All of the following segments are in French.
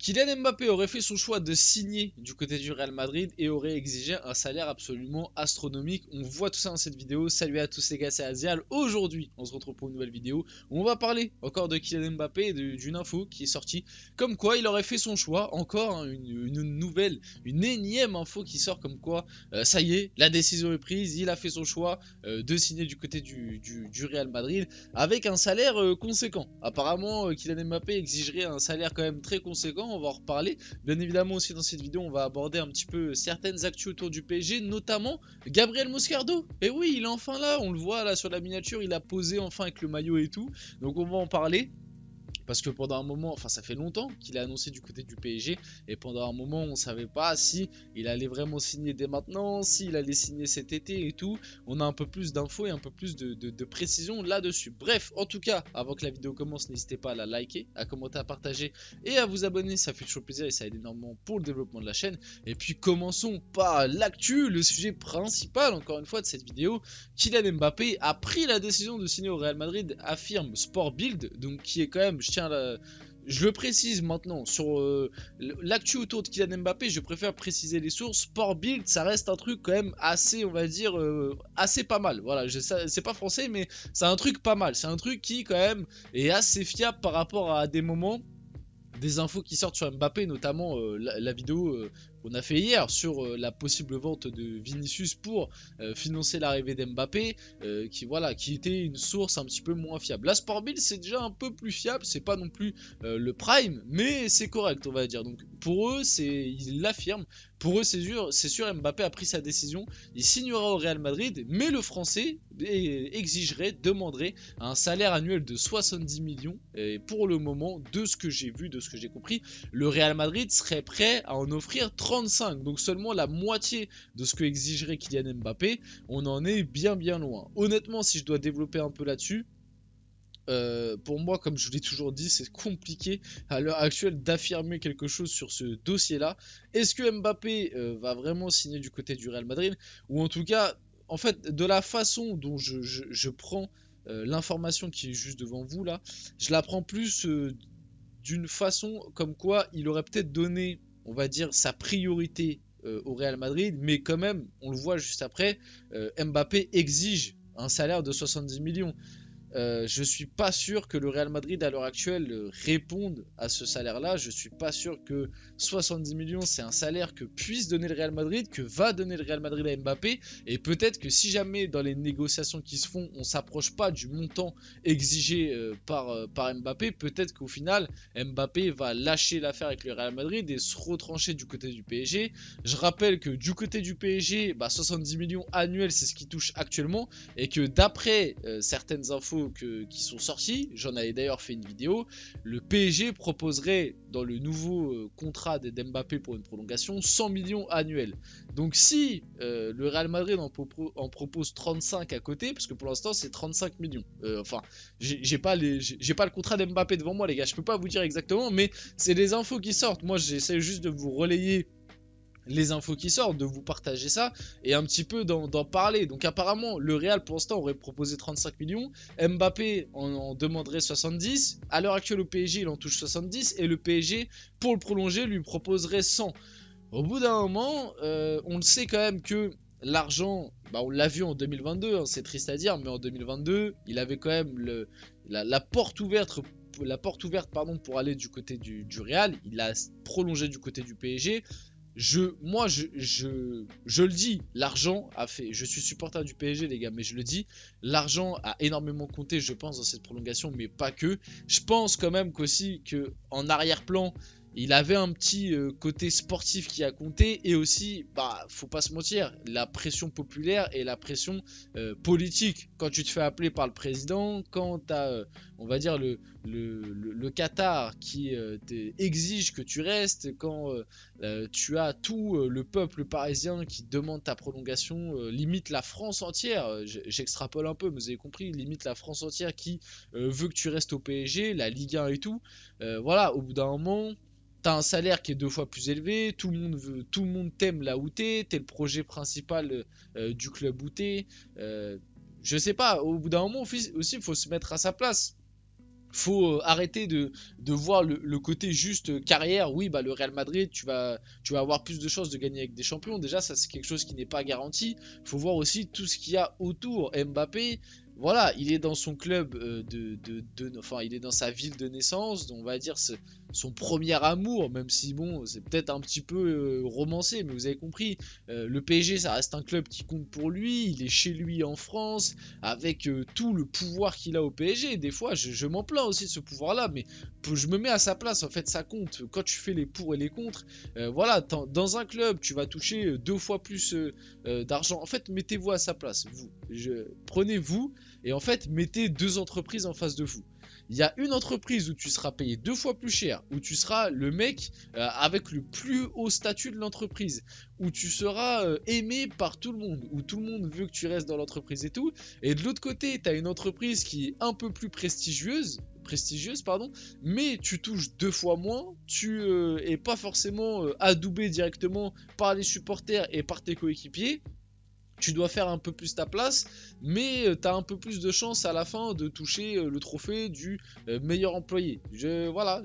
Kylian Mbappé aurait fait son choix de signer du côté du Real Madrid et aurait exigé un salaire absolument astronomique. On voit tout ça dans cette vidéo. Salut à tous les gars, c'est Azial. Aujourd'hui, on se retrouve pour une nouvelle vidéo où on va parler encore de Kylian Mbappé et d'une info qui est sortie. Comme quoi, il aurait fait son choix. Encore hein, une énième info qui sort comme quoi, ça y est, la décision est prise. Il a fait son choix de signer du côté du Real Madrid avec un salaire conséquent. Apparemment, Kylian Mbappé exigerait un salaire quand même très conséquent. On va en reparler. Bien évidemment aussi dans cette vidéo, on va aborder un petit peu certaines actus autour du PSG, notamment Gabriel Moscardo. Et oui, il est enfin là, on le voit là sur la miniature, il a posé enfin avec le maillot et tout. Donc on va en parler. Parce que pendant un moment, enfin ça fait longtemps qu'il a annoncé du côté du PSG. Et pendant un moment, on ne savait pas si il allait vraiment signer dès maintenant, s'il allait signer cet été et tout. On a un peu plus d'infos et un peu plus de précision là-dessus. Bref, en tout cas, avant que la vidéo commence, n'hésitez pas à la liker, à commenter, à partager et à vous abonner. Ça fait toujours plaisir et ça aide énormément pour le développement de la chaîne. Et puis commençons par l'actu, le sujet principal encore une fois de cette vidéo. Kylian Mbappé a pris la décision de signer au Real Madrid, affirme Sport Bild, donc qui est quand même... Je le précise maintenant, sur l'actu autour de Kylian Mbappé, je préfère préciser les sources. Sport Bild, ça reste un truc quand même assez, on va dire, assez pas mal. Voilà, c'est pas français, mais c'est un truc pas mal. C'est un truc qui quand même est assez fiable par rapport à des moments, des infos qui sortent sur Mbappé, notamment la vidéo qu'on a fait hier sur la possible vente de Vinicius pour financer l'arrivée d'Mbappé, qui était une source un petit peu moins fiable. La Sportbill c'est déjà un peu plus fiable, c'est pas non plus le prime, mais c'est correct on va dire. Donc pour eux, ils l'affirment. Pour eux, c'est sûr, Mbappé a pris sa décision. Il signera au Real Madrid, mais le Français demanderait un salaire annuel de 70 millions. Et pour le moment, de ce que j'ai vu, de ce que j'ai compris, le Real Madrid serait prêt à en offrir 35. Donc seulement la moitié de ce que exigerait Kylian Mbappé. On en est bien loin. Honnêtement, si je dois développer un peu là-dessus, pour moi, comme je l'ai toujours dit, c'est compliqué à l'heure actuelle d'affirmer quelque chose sur ce dossier-là. Est-ce que Mbappé va vraiment signer du côté du Real Madrid? Ou en tout cas, en fait, de la façon dont je prends l'information qui est juste devant vous là, je la prends plus d'une façon comme quoi il aurait peut-être donné, on va dire, sa priorité au Real Madrid, mais quand même, on le voit juste après, Mbappé exige un salaire de 70 millions. Je suis pas sûr que le Real Madrid à l'heure actuelle réponde à ce salaire-là. Je suis pas sûr que 70 millions c'est un salaire que puisse donner le Real Madrid, que va donner le Real Madrid à Mbappé. Et peut-être que si jamais dans les négociations qui se font, on s'approche pas du montant exigé par Mbappé, peut-être qu'au final Mbappé va lâcher l'affaire avec le Real Madrid et se retrancher du côté du PSG. Je rappelle que du côté du PSG, 70 millions annuels c'est ce qui touche actuellement et que d'après certaines infos qui sont sortis, j'en avais d'ailleurs fait une vidéo, le PSG proposerait dans le nouveau contrat d'Mbappé pour une prolongation 100 millions annuels. Donc si le Real Madrid en propose 35 à côté, parce que pour l'instant c'est 35 millions, enfin j'ai pas le contrat d'Mbappé devant moi les gars, je peux pas vous dire exactement, mais c'est les infos qui sortent. Moi j'essaie juste de vous relayer les infos qui sortent, de vous partager ça et un petit peu d'en parler. Donc apparemment le Real pour l'instant aurait proposé 35 millions, Mbappé en demanderait 70, à l'heure actuelle au PSG il en touche 70 et le PSG pour le prolonger lui proposerait 100. Au bout d'un moment on le sait quand même que l'argent, on l'a vu en 2022, hein, c'est triste à dire, mais en 2022 il avait quand même la porte ouverte pour aller du côté du Real. Il a prolongé du côté du PSG. Je le dis, l'argent a fait, je suis supporter du PSG les gars, mais je le dis, l'argent a énormément compté je pense dans cette prolongation, mais pas que. Je pense quand même qu'aussi en arrière-plan, il avait un petit côté sportif qui a compté et aussi, faut pas se mentir, la pression populaire et la pression politique. Quand tu te fais appeler par le président, quand tu as, on va dire, le Qatar qui exige que tu restes, quand tu as tout le peuple parisien qui demande ta prolongation, limite la France entière, j'extrapole un peu, mais vous avez compris, limite la France entière qui veut que tu restes au PSG, la Ligue 1 et tout. Voilà, au bout d'un moment... T'as un salaire qui est 2 fois plus élevé, tout le monde t'aime là où t'es le projet principal du club où t'es. Je sais pas, au bout d'un moment aussi, il faut se mettre à sa place. Faut arrêter de voir le côté juste carrière. Oui, bah le Real Madrid, tu vas avoir plus de chances de gagner avec des champions. Déjà, ça c'est quelque chose qui n'est pas garanti. Faut voir aussi tout ce qu'il y a autour. Mbappé, voilà, il est dans son club enfin, il est dans sa ville de naissance, on va dire son premier amour, même si bon, c'est peut-être un petit peu romancé, mais vous avez compris. Le PSG, ça reste un club qui compte pour lui. Il est chez lui en France avec tout le pouvoir qu'il a au PSG. Des fois, je m'en plains aussi de ce pouvoir-là, mais je me mets à sa place. En fait, ça compte. Quand tu fais les pour et les contre, voilà, dans un club, tu vas toucher 2 fois plus d'argent. En fait, mettez-vous à sa place. Prenez-vous et en fait, mettez 2 entreprises en face de vous. Il y a une entreprise où tu seras payé 2 fois plus cher, où tu seras le mec avec le plus haut statut de l'entreprise, où tu seras aimé par tout le monde, où tout le monde veut que tu restes dans l'entreprise et tout. Et de l'autre côté, tu as une entreprise qui est un peu plus prestigieuse pardon, mais tu touches 2 fois moins, tu es pas forcément adoubé directement par les supporters et par tes coéquipiers. Tu dois faire un peu plus ta place, mais tu as un peu plus de chance à la fin de toucher le trophée du meilleur employé. Voilà,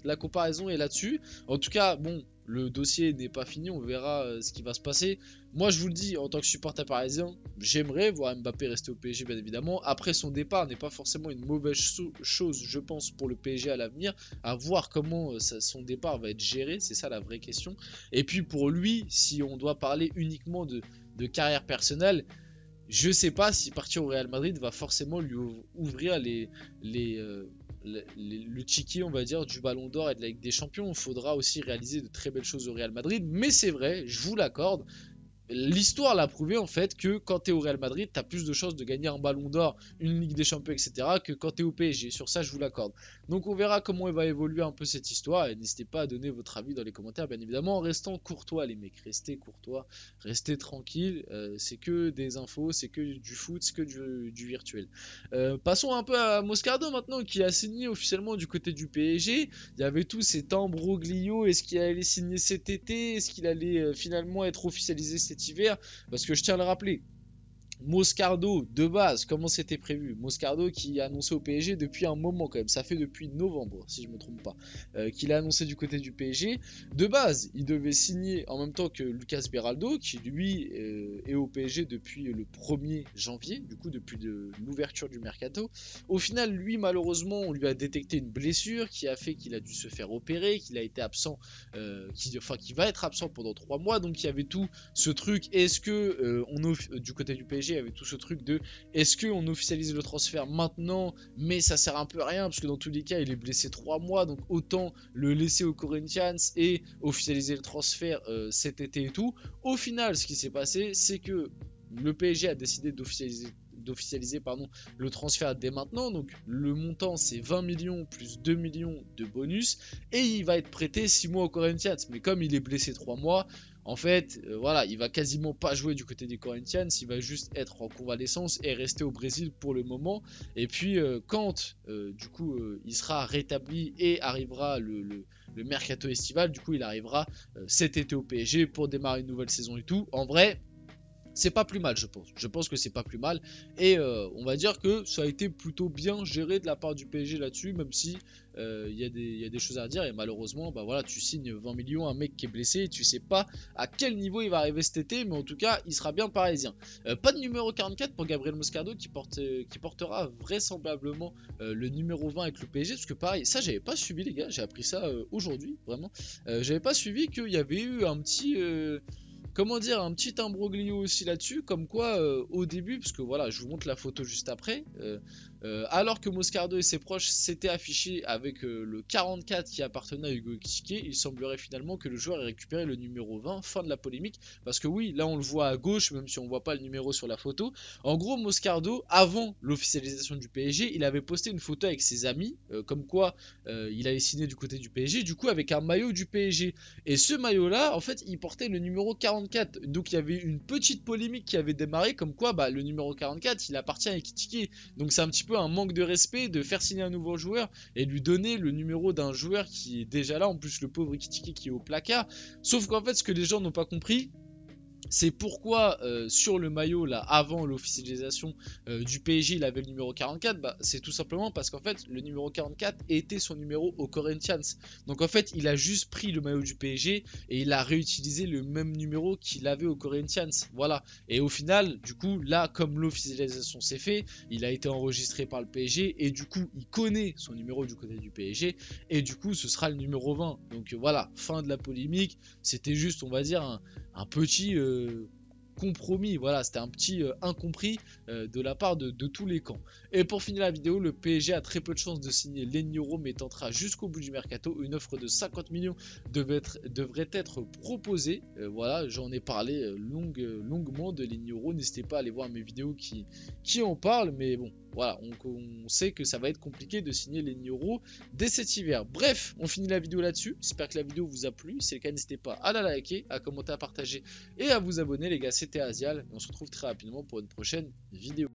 la comparaison est là-dessus. En tout cas, bon, le dossier n'est pas fini, on verra ce qui va se passer. Moi, je vous le dis, en tant que supporter parisien, j'aimerais voir Mbappé rester au PSG, bien évidemment. Après, son départ n'est pas forcément une mauvaise chose, je pense, pour le PSG à l'avenir. À voir comment son départ va être géré, c'est ça la vraie question. Et puis pour lui, si on doit parler uniquement de carrière personnelle, je sais pas si partir au Real Madrid va forcément lui ouvrir le ticket, on va dire, du Ballon d'Or et de la Ligue des Champions. Il faudra aussi réaliser de très belles choses au Real Madrid, mais c'est vrai, je vous l'accorde. L'histoire l'a prouvé en fait que quand tu es au Real Madrid, tu as plus de chances de gagner un ballon d'or, une Ligue des Champions, etc. que quand tu es au PSG. Sur ça, je vous l'accorde. Donc on verra comment va évoluer un peu cette histoire. Et n'hésitez pas à donner votre avis dans les commentaires, bien évidemment, en restant courtois, les mecs. Restez courtois, restez tranquille. C'est que des infos, c'est que du foot, c'est que du virtuel. Passons un peu à Moscardo maintenant, qui a signé officiellement du côté du PSG. Il y avait tous ces imbroglio. Est-ce qu'il allait signer cet été? Est-ce qu'il allait finalement être officialisé cet hiver? Parce que je tiens à le rappeler, Moscardo, de base, comment c'était prévu? Moscardo qui a annoncé au PSG depuis un moment quand même, ça fait depuis novembre si je me trompe pas, qu'il a annoncé du côté du PSG. De base, il devait signer en même temps que Lucas Beraldo, qui lui est au PSG depuis le 1er janvier, du coup depuis l'ouverture du mercato. Au final, lui malheureusement, on lui a détecté une blessure qui a fait qu'il a dû se faire opérer, qu'il a été absent, qu'il va être absent pendant 3 mois, donc il y avait tout ce truc, est-ce que du côté du PSG, il y avait tout ce truc de est-ce qu'on officialise le transfert maintenant, mais ça sert un peu à rien parce que dans tous les cas il est blessé 3 mois, donc autant le laisser aux Corinthians et officialiser le transfert cet été et tout. Au final, ce qui s'est passé, c'est que le PSG a décidé d'officialiser le transfert dès maintenant. Donc le montant c'est 20 millions plus 2 millions de bonus et il va être prêté 6 mois aux Corinthians. Mais comme il est blessé 3 mois, en fait, voilà, il va quasiment pas jouer du côté des Corinthians, il va juste être en convalescence et rester au Brésil pour le moment. Et puis quand du coup il sera rétabli et arrivera le mercato estival, du coup il arrivera cet été au PSG pour démarrer une nouvelle saison et tout. En vrai, c'est pas plus mal, je pense. Je pense que c'est pas plus mal. Et on va dire que ça a été plutôt bien géré de la part du PSG là-dessus, même si il y a des choses à dire. Et malheureusement, bah voilà, tu signes 20 millions, un mec qui est blessé, et tu sais pas à quel niveau il va arriver cet été, mais en tout cas, il sera bien parisien. Pas de numéro 44 pour Gabriel Moscardo qui portera vraisemblablement le numéro 20 avec le PSG, parce que pareil, ça j'avais pas suivi les gars, j'ai appris ça aujourd'hui, vraiment. J'avais pas suivi qu'il y avait eu un petit comment dire, un petit imbroglio aussi là-dessus, comme quoi au début, parce que voilà, je vous montre la photo juste après, alors que Moscardo et ses proches s'étaient affichés avec le 44 qui appartenait à Hugo Ekitike, il semblerait finalement que le joueur ait récupéré le numéro 20, fin de la polémique, parce que oui, là on le voit à gauche, même si on voit pas le numéro sur la photo. En gros, Moscardo, avant l'officialisation du PSG, il avait posté une photo avec ses amis, comme quoi il avait signé du côté du PSG, du coup avec un maillot du PSG. Et ce maillot-là, en fait, il portait le numéro 44. Donc il y avait une petite polémique qui avait démarré, comme quoi bah, le numéro 44, il appartient à Ekitike. Donc c'est un petit peu un manque de respect de faire signer un nouveau joueur et lui donner le numéro d'un joueur qui est déjà là, en plus le pauvre Ekitike qui est au placard. Sauf qu'en fait, ce que les gens n'ont pas compris, C'est pourquoi sur le maillot là avant l'officialisation du PSG il avait le numéro 44. Bah, c'est tout simplement parce qu'en fait le numéro 44 était son numéro au Corinthians. Donc en fait il a juste pris le maillot du PSG et il a réutilisé le même numéro qu'il avait au Corinthians. Voilà. Et au final du coup là comme l'officialisation s'est fait, il a été enregistré par le PSG et du coup il connaît son numéro du côté du PSG et du coup ce sera le numéro 20. Donc voilà, fin de la polémique. C'était juste on va dire un petit compromis, voilà, c'était un petit incompris de la part de tous les camps. Et pour finir la vidéo, le PSG a très peu de chances de signer Lenioro mais tentera jusqu'au bout du mercato. Une offre de 50 millions devrait être proposée. Voilà, j'en ai parlé longuement de Lenioro. N'hésitez pas à aller voir mes vidéos qui en parlent, mais bon, voilà, on sait que ça va être compliqué de signer Lenioro dès cet hiver. Bref, on finit la vidéo là-dessus. J'espère que la vidéo vous a plu. Si c'est le cas, n'hésitez pas à la liker, à commenter, à partager et à vous abonner les gars. C'était Azial et on se retrouve très rapidement pour une prochaine vidéo.